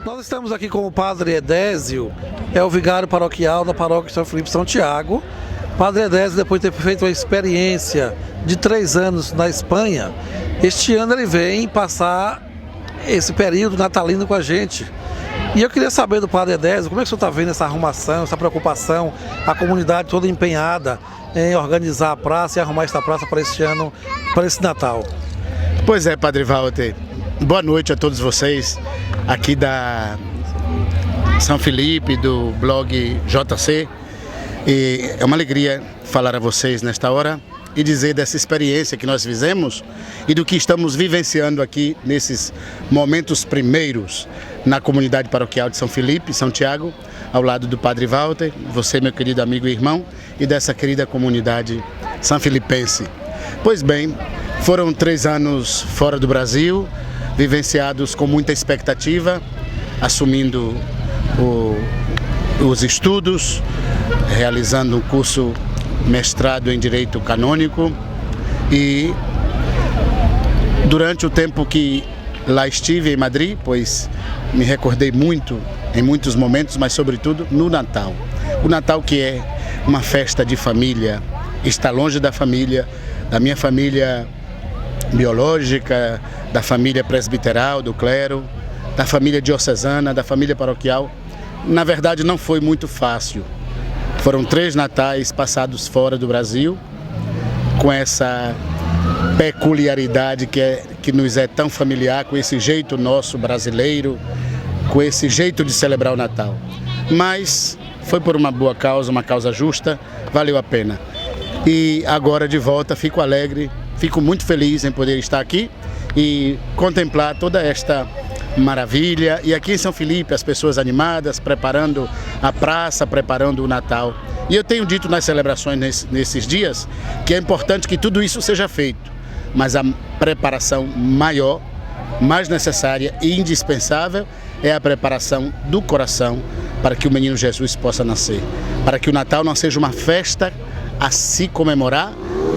Nós estamos aqui com o Padre Edésio, é o vigário paroquial da paróquia São Felipe São Tiago. Padre Edésio, depois de ter feito uma experiência de 3 anos na Espanha, este ano ele vem passar esse período natalino com a gente. E eu queria saber do Padre Edésio, como é que o senhor está vendo essa arrumação, essa preocupação, a comunidade toda empenhada em organizar a praça e arrumar esta praça para este ano, para esse Natal? Pois é, Padre Walter. Boa noite a todos vocês aqui da São Felipe, do blog JC. E é uma alegria falar a vocês nesta hora e dizer dessa experiência que nós fizemos e do que estamos vivenciando aqui nesses momentos primeiros na comunidade paroquial de São Felipe, São Tiago, ao lado do Padre Walter, você, meu querido amigo e irmão, e dessa querida comunidade sanfilipense. Pois bem, foram 3 anos fora do Brasil, vivenciados com muita expectativa, assumindo os estudos, realizando um curso mestrado em Direito Canônico, e durante o tempo que lá estive em Madrid, pois me recordei muito em muitos momentos, mas sobretudo no Natal. O Natal, que é uma festa de família, está longe da família, da minha família biológica, da família presbiteral, do clero, da família diocesana, da família paroquial. Na verdade, não foi muito fácil. Foram 3 natais passados fora do Brasil, com essa peculiaridade que nos é tão familiar, com esse jeito nosso brasileiro, com esse jeito de celebrar o Natal. Mas foi por uma boa causa, uma causa justa, valeu a pena. E agora de volta, fico alegre, fico muito feliz em poder estar aqui e contemplar toda esta maravilha. E aqui em São Felipe, as pessoas animadas, preparando a praça, preparando o Natal. E eu tenho dito nas celebrações nesses dias que é importante que tudo isso seja feito, mas a preparação maior, mais necessária e indispensável é a preparação do coração para que o menino Jesus possa nascer. Para que o Natal não seja uma festa a se comemorar,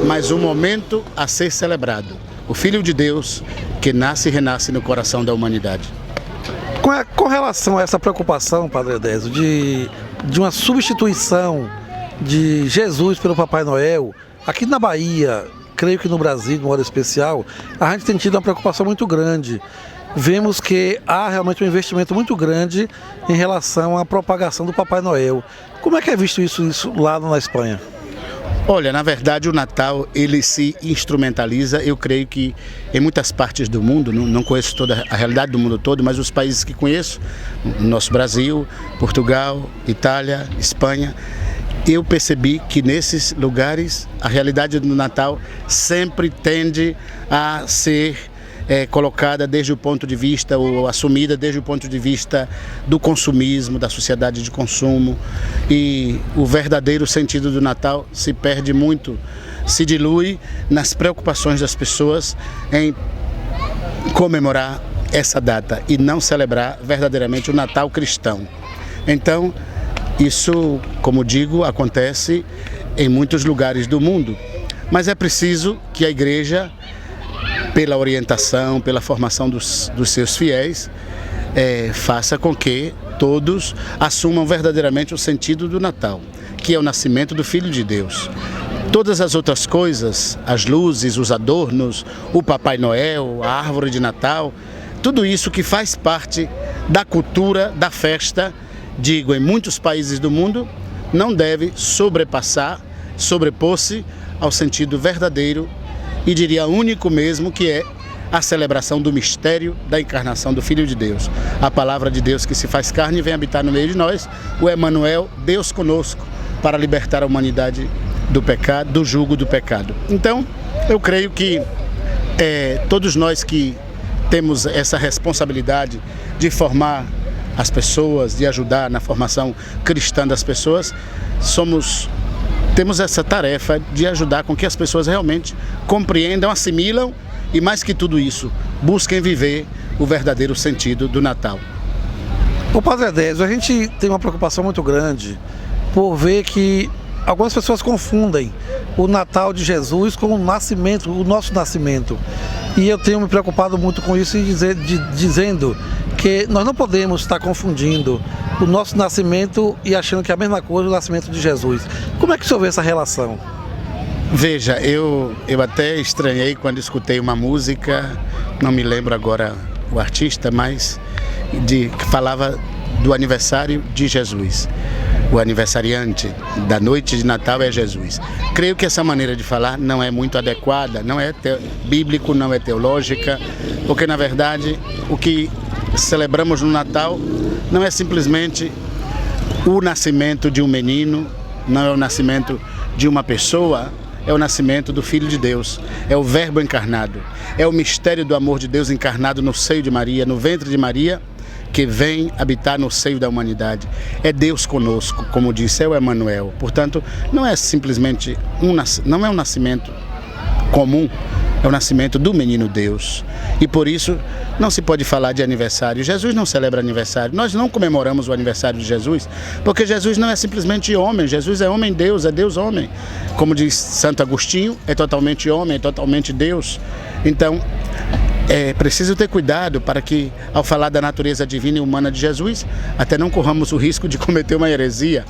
mas um momento a ser celebrado. O Filho de Deus que nasce e renasce no coração da humanidade. Com relação a essa preocupação, Padre Edésio, de uma substituição de Jesus pelo Papai Noel, aqui na Bahia, creio que no Brasil, de modo especial, a gente tem tido uma preocupação muito grande. Vemos que há realmente um investimento muito grande em relação à propagação do Papai Noel. Como é que é visto isso lá na Espanha? Olha, na verdade o Natal ele se instrumentaliza, eu creio que em muitas partes do mundo, não conheço toda a realidade do mundo todo, mas os países que conheço, nosso Brasil, Portugal, Itália, Espanha, eu percebi que nesses lugares a realidade do Natal sempre tende a ser colocada desde o ponto de vista, ou assumida desde o ponto de vista do consumismo, da sociedade de consumo, e o verdadeiro sentido do Natal se perde muito, se dilui nas preocupações das pessoas em comemorar essa data e não celebrar verdadeiramente o Natal cristão. Então, isso, como digo, acontece em muitos lugares do mundo, mas é preciso que a Igreja, pela orientação, pela formação dos seus fiéis, faça com que todos assumam verdadeiramente o sentido do Natal, que é o nascimento do Filho de Deus. Todas as outras coisas, as luzes, os adornos, o Papai Noel, a árvore de Natal, tudo isso que faz parte da cultura, da festa, digo, em muitos países do mundo, não deve sobrepor-se ao sentido verdadeiro e diria único mesmo, que é a celebração do mistério da encarnação do Filho de Deus. A palavra de Deus que se faz carne e vem habitar no meio de nós, o Emmanuel, Deus conosco, para libertar a humanidade do pecado, do jugo do pecado. Então, eu creio que todos nós que temos essa responsabilidade de formar as pessoas, de ajudar na formação cristã das pessoas, temos essa tarefa de ajudar com que as pessoas realmente compreendam, assimilam e, mais que tudo isso, busquem viver o verdadeiro sentido do Natal. O Padre Edésio, a gente tem uma preocupação muito grande por ver que algumas pessoas confundem o Natal de Jesus com o nascimento, o nosso nascimento. E eu tenho me preocupado muito com isso e dizendo que nós não podemos estar confundindo o nosso nascimento e achando que é a mesma coisa o nascimento de Jesus. Como é que o senhor vê essa relação? Veja, eu até estranhei quando escutei uma música, não me lembro agora o artista, mas que falava do aniversário de Jesus. O aniversariante da noite de Natal é Jesus. Creio que essa maneira de falar não é muito adequada, não é bíblico, não é teológica, porque na verdade o que celebramos no Natal não é simplesmente o nascimento de um menino, não é o nascimento de uma pessoa, é o nascimento do Filho de Deus, é o Verbo encarnado, é o mistério do amor de Deus encarnado no seio de Maria, no ventre de Maria, que vem habitar no seio da humanidade. É Deus conosco, como disse, é o Emmanuel. Portanto, não é simplesmente não é um nascimento comum, é o nascimento do menino Deus. E por isso não se pode falar de aniversário. Jesus não celebra aniversário. Nós não comemoramos o aniversário de Jesus, porque Jesus não é simplesmente homem. Jesus é homem-Deus, é Deus-homem. Como diz Santo Agostinho, é totalmente homem, é totalmente Deus. Então, é preciso ter cuidado para que, ao falar da natureza divina e humana de Jesus, até não corramos o risco de cometer uma heresia,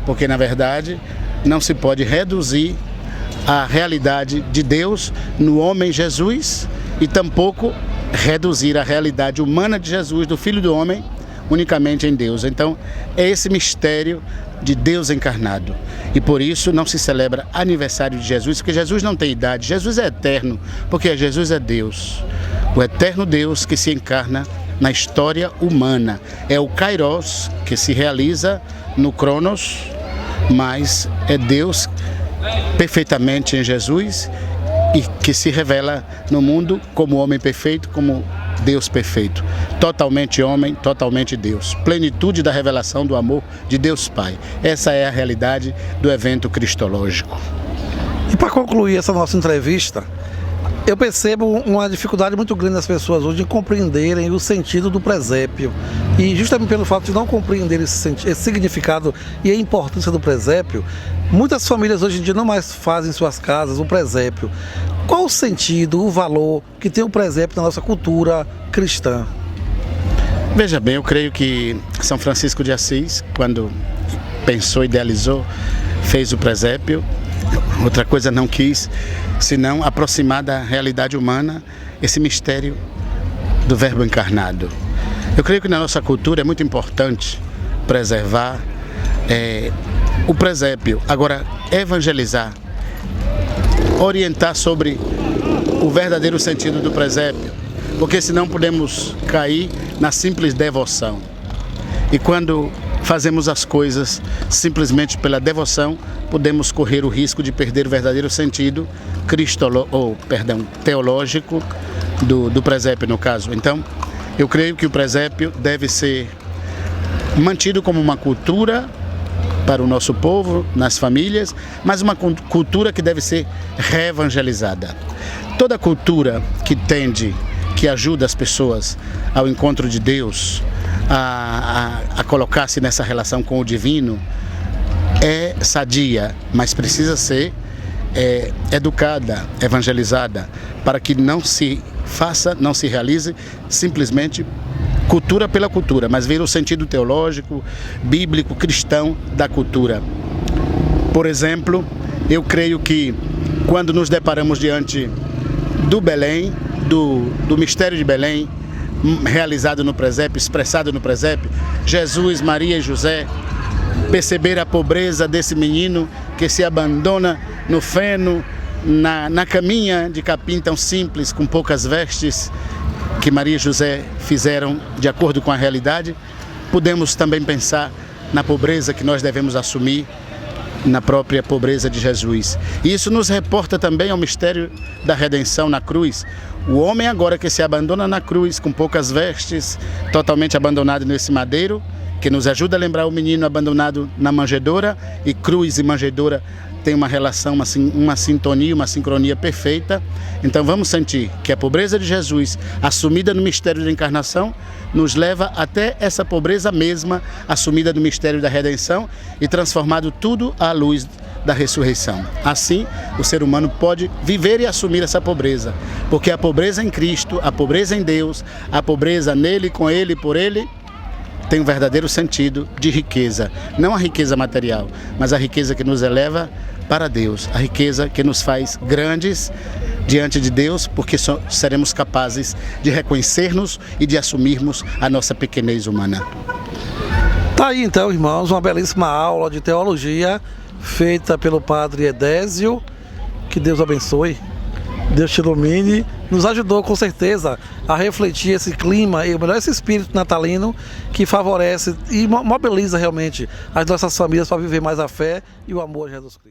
porque, na verdade, não se pode reduzir a realidade de Deus no homem Jesus e tampouco reduzir a realidade humana de Jesus, do Filho do Homem, unicamente em Deus. Então, é esse mistério de Deus encarnado. E por isso não se celebra aniversário de Jesus, porque Jesus não tem idade. Jesus é eterno, porque Jesus é Deus. O eterno Deus que se encarna na história humana. É o Kairos que se realiza no Cronos, mas é Deus perfeitamente em Jesus e que se revela no mundo como homem perfeito, como Deus perfeito. Totalmente homem, totalmente Deus. Plenitude da revelação do amor de Deus Pai. Essa é a realidade do evento cristológico. E para concluir essa nossa entrevista, eu percebo uma dificuldade muito grande das pessoas hoje em compreenderem o sentido do presépio. E justamente pelo fato de não compreender esse significado e a importância do presépio, muitas famílias hoje em dia não mais fazem em suas casas um presépio. Qual o sentido, o valor que tem o presépio na nossa cultura cristã? Veja bem, eu creio que São Francisco de Assis, quando pensou, idealizou, fez o presépio, outra coisa não quis, senão aproximar da realidade humana esse mistério do Verbo encarnado. Eu creio que na nossa cultura é muito importante preservar o presépio. Agora, evangelizar, orientar sobre o verdadeiro sentido do presépio, porque senão podemos cair na simples devoção. E quando fazemos as coisas simplesmente pela devoção, podemos correr o risco de perder o verdadeiro sentido teológico do presépio, no caso. Então, eu creio que o presépio deve ser mantido como uma cultura para o nosso povo, nas famílias, mas uma cultura que deve ser reevangelizada. Toda cultura que ajuda as pessoas ao encontro de Deus, a colocar-se nessa relação com o divino, é sadia, mas precisa ser educada, evangelizada, para que não se realize simplesmente cultura pela cultura, mas ver o sentido teológico, bíblico, cristão da cultura. Por exemplo, eu creio que quando nos deparamos diante do Belém, do mistério de Belém, realizado no presépio, expressado no presépio, Jesus, Maria e José, perceber a pobreza desse menino que se abandona no feno, na caminha de capim tão simples, com poucas vestes, que Maria e José fizeram de acordo com a realidade, podemos também pensar na pobreza que nós devemos assumir, na própria pobreza de Jesus. E isso nos reporta também ao mistério da redenção na cruz. O homem agora que se abandona na cruz, com poucas vestes, totalmente abandonado nesse madeiro, que nos ajuda a lembrar o menino abandonado na manjedoura, e cruz e manjedoura tem uma relação, uma sintonia, uma sincronia perfeita. Então vamos sentir que a pobreza de Jesus, assumida no mistério da encarnação, nos leva até essa pobreza mesma, assumida no mistério da redenção e transformado tudo à luz da ressurreição. Assim, o ser humano pode viver e assumir essa pobreza, porque a pobreza em Cristo, a pobreza em Deus, a pobreza nele, com ele, por ele, tem um verdadeiro sentido de riqueza. Não a riqueza material, mas a riqueza que nos eleva para Deus, a riqueza que nos faz grandes diante de Deus, porque seremos capazes de reconhecer-nos e de assumirmos a nossa pequenez humana. Tá aí então, irmãos, uma belíssima aula de teologia feita pelo Padre Edésio. Que Deus abençoe, Deus te ilumine. Nos ajudou com certeza a refletir esse clima e melhor esse espírito natalino que favorece e mobiliza realmente as nossas famílias para viver mais a fé e o amor de Jesus Cristo.